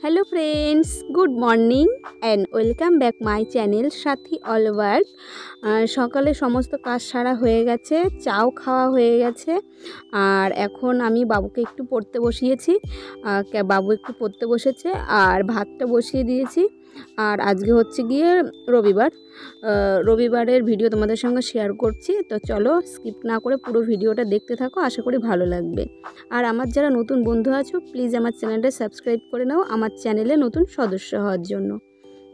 Hello friends, good morning and welcome back my channel साथी all work. সকালে সমস্ত কাজ সারা হয়ে গেছে, চাও খাওয়া হয়ে গেছে। আর এখন আমি বাবুকে একটু পড়তে বসিয়েছি। বাবু একটু পড়তে বসেছে আর ভাতটা বসিয়ে দিয়েছি। আর আজকে হচ্ছে গিয়ে রবিবারের ভিডিও তোমাদের সঙ্গে শেয়ার করছি। তো চলো স্কিপ না করে পুরো ভিডিওটা দেখতে থাকো, আশা করি ভালো লাগবে। আর আমার যারা নতুন বন্ধু আছো প্লিজ আমার চ্যানেলটা সাবস্ক্রাইব করে নাও আমার চ্যানেলে নতুন সদস্য হওয়ার জন্য।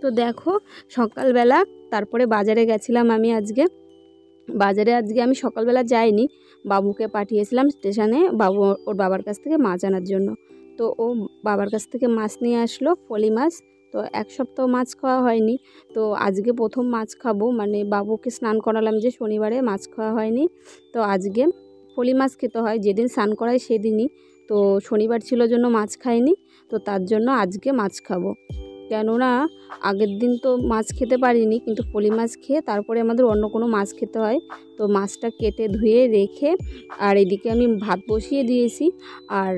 তো দেখো সকালবেলা তারপরে বাজারে গেছিলাম আমি আজকে। আমি সকালবেলা যাইনি, বাবুকে পাঠিয়েছিলাম স্টেশনে ওর বাবার কাছ থেকে মাছ আনার জন্য। তো ও বাবার কাছ থেকে মাছ নিয়ে আসলো, ফলি মাছ। তো এক সপ্তাহ মাছ খাওয়া হয়নি, তো আজকে প্রথম মাছ খাবো। মানে বাবুকে স্নান করালাম যে শনিবারে, মাছ খাওয়া হয়নি। তো আজকে ফলি মাছ খেতে হয়, যেদিন স্নান করায় সেদিনই। তো শনিবার ছিল জন্য মাছ খাইনি, তো তার জন্য আজকে মাছ খাবো। কেননা আগের দিন তো মাছ খেতে পারিনি, কিন্তু ফলি মাছ খেয়ে তারপরে আমাদের অন্য কোনো মাছ খেতে হয়। তো মাছটা কেটে ধুয়ে রেখে আর এদিকে আমি ভাত বসিয়ে দিয়েছি। আর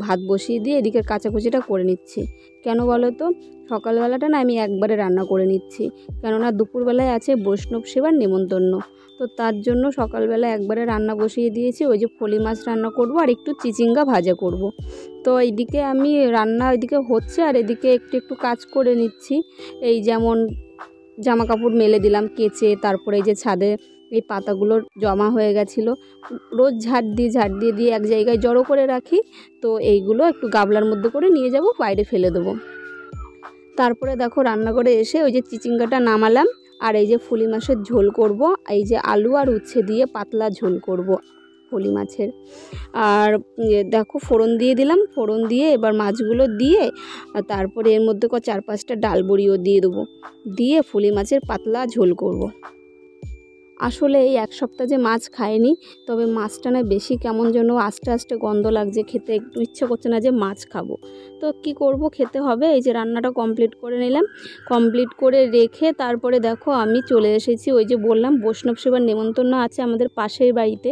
ভাত বসিয়ে দিয়ে এদিকে কাচাকুচিটা করে নিচ্ছি। কেন বলো তো, সকালবেলাটা না আমি একবারে রান্না করে নিচ্ছি, কেননা দুপুরবেলায় আছে বৈষ্ণব সেবার নেমন্তন্ন। তো তার জন্য সকালবেলা একবারে রান্না বসিয়ে দিয়েছি। ওই যে ফলি মাছ রান্না করব আর একটু চিচিঙ্গা ভাজা করব। তো এইদিকে আমি রান্না এদিকে হচ্ছে আর এদিকে একটু একটু কাজ করে নিচ্ছি। এই যেমন জামা কাপড় মেলে দিলাম কেচে, তারপরে এই যে ছাদে এই পাতাগুলো জমা হয়ে গেছিলো, রোজ ঝাড় দিয়ে এক জায়গায় জড়ো করে রাখি। তো এইগুলো একটু গামলার মধ্যে করে নিয়ে যাব, বাইরে ফেলে দেবো। তারপরে দেখো রান্নাঘরে এসে ওই যে চিচিঙ্গাটা নামালাম আর এই যে ফলি মাছের ঝোল করব। এই যে আলু আর উচ্ছে দিয়ে পাতলা ঝোল করব ফলি মাছের। আর দেখো ফোড়ন দিয়ে দিলাম, ফোড়ন দিয়ে এবার মাছগুলো দিয়ে তারপরে এর মধ্যে 4-5টা ডাল বড়িও দিয়ে দেবো, দিয়ে ফলি মাছের পাতলা ঝোল করব। আসলে এই এক সপ্তাহ যে মাছ খাইনি, তবে মাছটা না বেশি কেমন যেন আস্তে আস্তে গন্ধ লাগছে, খেতে একটু ইচ্ছে করছে না যে মাছ খাবো। তো কি করব, খেতে হবে। এই যে রান্নাটা কমপ্লিট করে নিলাম, কমপ্লিট করে রেখে তারপরে দেখো আমি চলে এসেছি। ওই যে বললাম বৈষ্ণব সেবার নেমন্তন্ন আছে আমাদের পাশের বাড়িতে,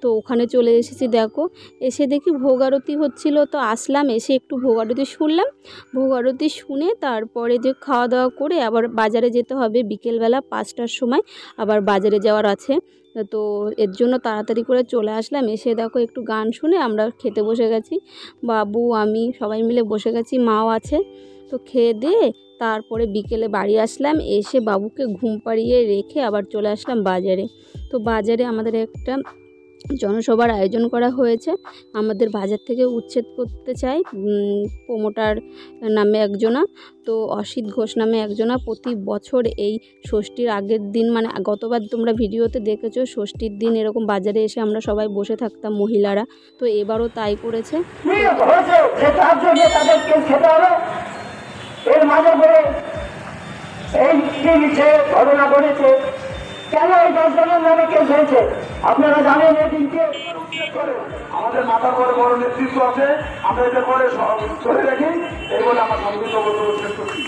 তো ওখানে চলে এসেছি। দেখো এসে দেখি ভোগ আরতি হচ্ছিল, তো আসলাম, এসে একটু ভোগ আরতি শুনলাম। ভোগ আরতি শুনে তারপরে যে খাওয়া দাওয়া করে আবার বাজারে যেতে হবে বিকেলবেলা 5টার সময়, আবার বাজারে যাওয়ার আছে। তো এর জন্য তাড়াতাড়ি করে চলে আসলাম। এসে দেখো একটু গান শুনে আমরা খেতে বসে গেছি, বাবু আমি সবাই মিলে বসে গেছি, মাও আছে। তো খেয়ে দিয়ে তারপরে বিকেলে বাড়ি আসলাম, এসে বাবুকে ঘুম পাড়িয়ে রেখে আবার চলে আসলাম বাজারে। তো বাজারে আমাদের একটা জনসভার আয়োজন করা হয়েছে। আমাদের বাজার থেকে উচ্ছেদ করতে চাই প্রমোটার নামে একজনা, তো অসিত ঘোষ নামে একজনা। প্রতি বছর এই ষষ্ঠীর আগের দিন, মানে গতবার তোমরা ভিডিওতে দেখেছো, ষষ্ঠীর দিন এরকম বাজারে এসে আমরা সবাই বসে থাকতাম মহিলারা। তো এবারও তাই করেছে। ঘটনা ঘটেছে কেন এই 10 জনের নামে কেস হয়েছে আপনারা জানেন। এই দিনকে আমাদের মাথার পরে বড় নেতৃত্ব আছে, আমরা এটা করে চলে রাখি। এই বলে আমার সংক্ষিপ্ত বক্তব্য শেষ করছি।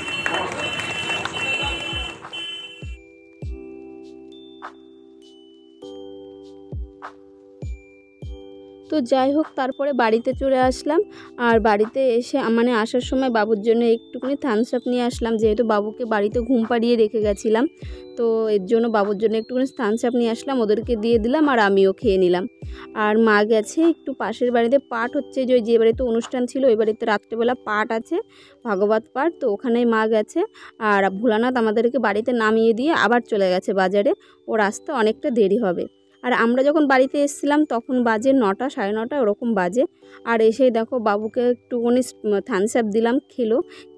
তো যাই হোক, তারপরে বাড়িতে চলে আসলাম। আর বাড়িতে এসে মানে আসার সময় বাবুর জন্য একটুখানি থামস আপ নিয়ে আসলাম, যেহেতু বাবুকে বাড়িতে ঘুম পাড়িয়ে রেখে গেছিলাম। তো এর জন্য বাবুর জন্য একটুখানি থামস আপ নিয়ে আসলাম, ওদেরকে দিয়ে দিলাম আর আমিও খেয়ে নিলাম। আর মা গেছে একটু পাশের বাড়িতে, পাঠ হচ্ছে, যে বাড়িতে অনুষ্ঠান ছিল ওই বাড়িতে রাত্রেবেলা পাঠ আছে, ভাগবত পাঠ। তো ওখানেই মা গেছে। আর ভোলানাথ আমাদেরকে বাড়িতে নামিয়ে দিয়ে আবার চলে গেছে বাজারে, ওর আসতে অনেকটা দেরি হবে। আর আমরা যখন বাড়িতে এসেছিলাম তখন বাজে 9টা 9:30 ওরকম বাজে। আর এসেই দেখো বাবুকে একটুখানি থামস আপ দিলাম,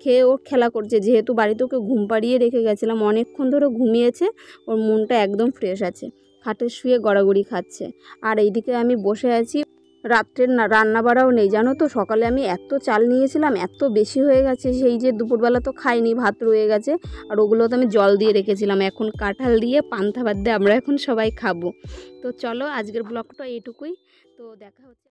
খেয়ে ওর খেলা করছে, যেহেতু বাড়িতে ওকে ঘুম পাড়িয়ে রেখে গেছিলাম, অনেকক্ষণ ধরে ঘুমিয়েছে, ওর মনটা একদম ফ্রেশ আছে, খাটে শুয়ে গড়াগড়ি খাচ্ছে। আর এইদিকে আমি বসে আছি, রাত্রের রান্না বাড়াও নেই জানো তো। সকালে আমি এত চাল নিয়েছিলাম, এত বেশি হয়ে গেছে, সেই যে দুপুরবেলা তো খাইনি, ভাত রয়ে গেছে। আর ওগুলো তো আমি জল দিয়ে রেখেছিলাম, এখন কাঁঠাল দিয়ে পান্তা ভাত দিয়ে আমরা এখন সবাই খাবো। তো চলো আজকের ব্লগটা এইটুকুই, তো দেখা হচ্ছে।